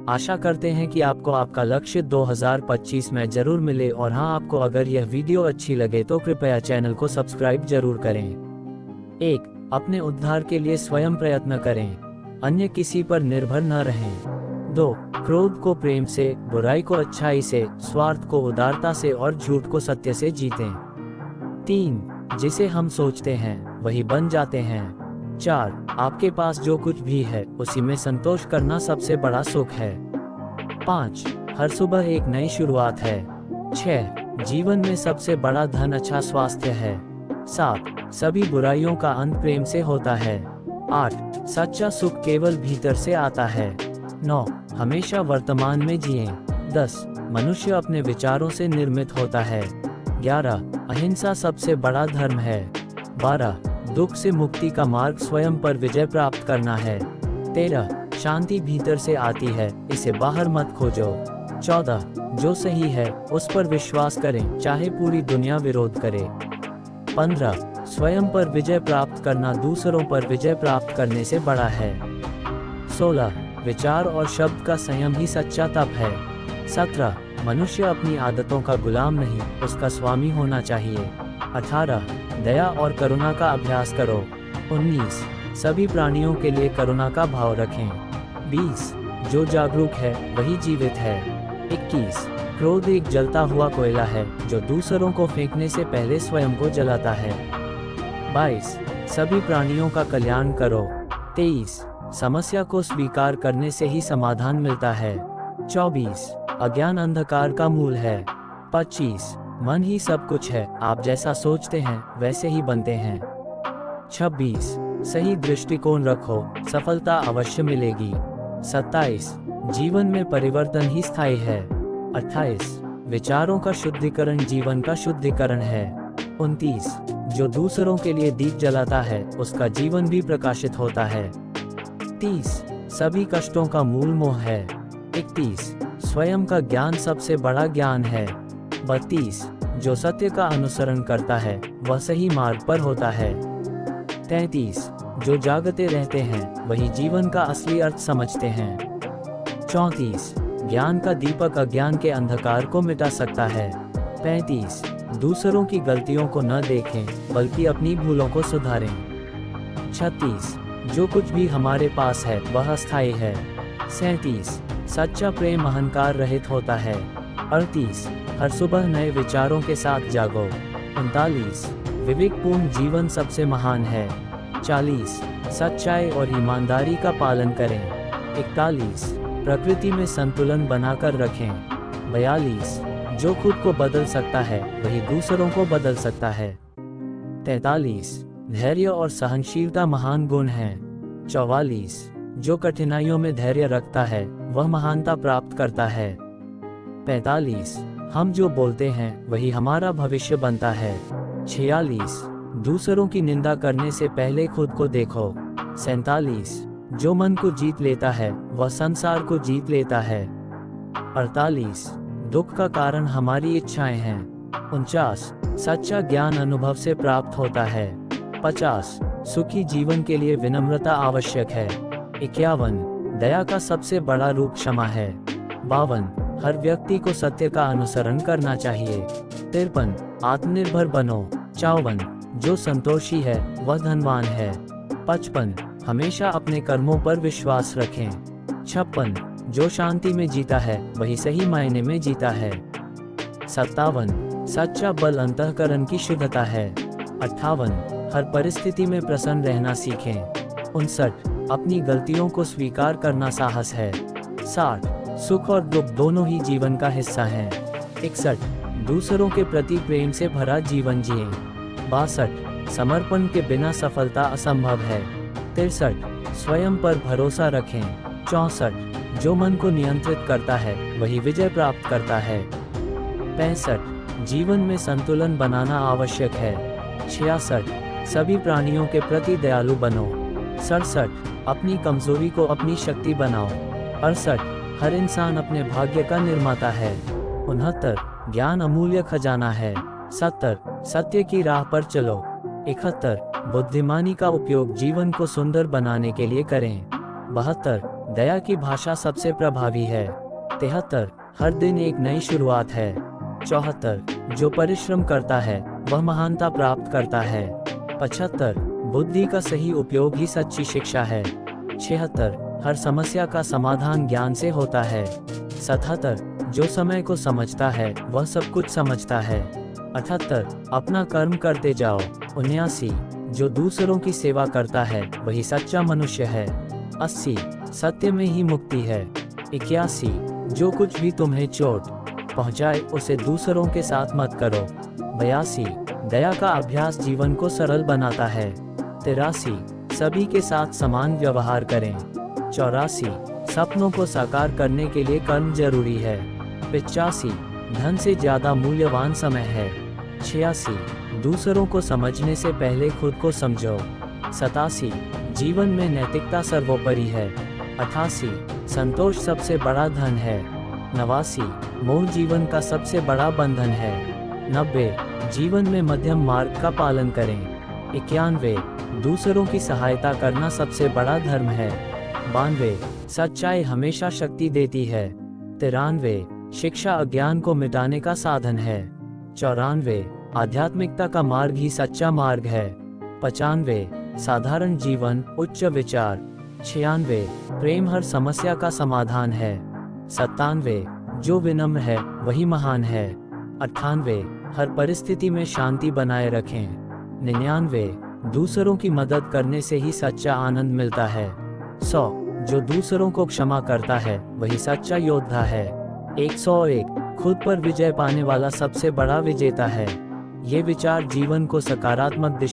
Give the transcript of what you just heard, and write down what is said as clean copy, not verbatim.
आशा करते हैं कि आपको आपका लक्ष्य 2025 में जरूर मिले। और हाँ, आपको अगर यह वीडियो अच्छी लगे तो कृपया चैनल को सब्सक्राइब जरूर करें। 1. अपने उद्धार के लिए स्वयं प्रयत्न करें, अन्य किसी पर निर्भर न रहें। 2. क्रोध को प्रेम से, बुराई को अच्छाई से, स्वार्थ को उदारता से और झूठ को सत्य से जीतें। 3. जिसे हम सोचते हैं वही बन जाते हैं। 4. आपके पास जो कुछ भी है उसी में संतोष करना सबसे बड़ा सुख है। 5. हर सुबह एक नई शुरुआत है। 6. जीवन में सबसे बड़ा धन अच्छा स्वास्थ्य है। 7. सभी बुराइयों का अंत प्रेम से होता है। 8. सच्चा सुख केवल भीतर से आता है। 9. हमेशा वर्तमान में जिएं। 10. मनुष्य अपने विचारों से निर्मित होता है। 11. अहिंसा सबसे बड़ा धर्म है। 12. दुख से मुक्ति का मार्ग स्वयं पर विजय प्राप्त करना है। 13. शांति भीतर से आती है, इसे बाहर मत खोजो। 14. जो सही है उस पर विश्वास करें, चाहे पूरी दुनिया विरोध करे। 15. स्वयं पर विजय प्राप्त करना दूसरों पर विजय प्राप्त करने से बड़ा है। 16. विचार और शब्द का संयम ही सच्चा तप है। 17. मनुष्य अपनी आदतों का गुलाम नहीं, उसका स्वामी होना चाहिए। 18. दया और करुणा का अभ्यास करो। 19. सभी प्राणियों के लिए करुणा का भाव रखें। 20. जो जागरूक है वही जीवित है। 21. क्रोध एक जलता हुआ कोयला है जो दूसरों को फेंकने से पहले स्वयं को जलाता है। 22. सभी प्राणियों का कल्याण करो। 23. समस्या को स्वीकार करने से ही समाधान मिलता है। 24. अज्ञान अंधकार का मूल है। 25. मन ही सब कुछ है, आप जैसा सोचते हैं वैसे ही बनते हैं। 26. सही दृष्टिकोण रखो, सफलता अवश्य मिलेगी। 27. जीवन में परिवर्तन ही स्थायी है। 28. विचारों का शुद्धिकरण जीवन का शुद्धिकरण है। 29. जो दूसरों के लिए दीप जलाता है उसका जीवन भी प्रकाशित होता है। 30. सभी कष्टों का मूल मोह है। 31. स्वयं का ज्ञान सबसे बड़ा ज्ञान है। 32. जो सत्य का अनुसरण करता है वह सही मार्ग पर होता है। 33. जो जागते रहते हैं वही जीवन का असली अर्थ समझते हैं। 34. ज्ञान का दीपक अज्ञान के अंधकार को मिटा सकता है। 35. दूसरों की गलतियों को न देखें बल्कि अपनी भूलों को सुधारें। 36. जो कुछ भी हमारे पास है वह अस्थायी है। 37. सच्चा प्रेम अहंकार रहित होता है। 38. हर सुबह नए विचारों के साथ जागो। 39. विवेकपूर्ण जीवन सबसे महान है। 40. सच्चाई और ईमानदारी का पालन करें। 41. प्रकृति में संतुलन बनाकर रखें। 42. जो खुद को बदल सकता है वही दूसरों को बदल सकता है। 43. धैर्य और सहनशीलता महान गुण हैं। 44. जो कठिनाइयों में धैर्य रखता है वह महानता प्राप्त करता है। 45. हम जो बोलते हैं वही हमारा भविष्य बनता है। 46. दूसरों की निंदा करने से पहले खुद को देखो। 47. जो मन को जीत लेता है वह संसार को जीत लेता है। 48. दुख का कारण हमारी इच्छाएं हैं। 49. सच्चा ज्ञान अनुभव से प्राप्त होता है। 50. सुखी जीवन के लिए विनम्रता आवश्यक है। 51. दया का सबसे बड़ा रूप क्षमा है। 52. हर व्यक्ति को सत्य का अनुसरण करना चाहिए। 53. आत्मनिर्भर बनो। 54. जो संतोषी है वह धनवान है। 55. हमेशा अपने कर्मों पर विश्वास रखें। 56. जो शांति में जीता है वही सही मायने में जीता है। 57. सच्चा बल अंतःकरण की शुद्धता है। 58. हर परिस्थिति में प्रसन्न रहना सीखें। 59. अपनी गलतियों को स्वीकार करना साहस है। 60. सुख और दुख दोनों ही जीवन का हिस्सा हैं। 61. दूसरों के प्रति प्रेम से भरा जीवन जिएं। 62. समर्पण के बिना सफलता असंभव है। 63. स्वयं पर भरोसा रखें। 64. जो मन को नियंत्रित करता है वही विजय प्राप्त करता है। 65. जीवन में संतुलन बनाना आवश्यक है। 66. सभी प्राणियों के प्रति दयालु बनो। 67. अपनी कमजोरी को अपनी शक्ति बनाओ। 68. हर इंसान अपने भाग्य का निर्माता है। 69. ज्ञान अमूल्य खजाना है। 70. सत्य की राह पर चलो। 71. बुद्धिमानी का उपयोग जीवन को सुंदर बनाने के लिए करें। 72. दया की भाषा सबसे प्रभावी है। 73, हर दिन एक नई शुरुआत है। 74, जो परिश्रम करता है वह महानता प्राप्त करता है। 75, बुद्धि का सही उपयोग ही सच्ची शिक्षा है। 76, हर समस्या का समाधान ज्ञान से होता है। 77, जो समय को समझता है वह सब कुछ समझता है। 78, अपना कर्म करते जाओ। 79, जो दूसरों की सेवा करता है वही सच्चा मनुष्य है। 80, सत्य में ही मुक्ति है। 81, जो कुछ भी तुम्हें चोट पहुंचाए उसे दूसरों के साथ मत करो। 82, दया का अभ्यास जीवन को सरल बनाता है। 83, सभी के साथ समान व्यवहार करें। 84, सपनों को साकार करने के लिए कर्म जरूरी है। 85, धन से ज्यादा मूल्यवान समय है। 86, दूसरों को समझने से पहले खुद को समझो। 87, जीवन में नैतिकता सर्वोपरि है। 88, संतोष सबसे बड़ा धन है। 89, मोह जीवन का सबसे बड़ा बंधन है। 90, जीवन में मध्यम मार्ग का पालन करें। 91, दूसरों की सहायता करना सबसे बड़ा धर्म है। 92, सच्चाई हमेशा शक्ति देती है। 93, शिक्षा अज्ञान को मिटाने का साधन है। 94, आध्यात्मिकता का मार्ग ही सच्चा मार्ग है। 95, साधारण जीवन उच्च विचार। 96, प्रेम हर समस्या का समाधान है। 97, जो विनम्र है वही महान है। 98, हर परिस्थिति में शांति बनाए रखें। 99, दूसरों की मदद करने से ही सच्चा आनंद मिलता है। 100, जो दूसरों को क्षमा करता है वही सच्चा योद्धा है। 101, खुद पर विजय पाने वाला सबसे बड़ा विजेता है। ये विचार जीवन को सकारात्मक दिशा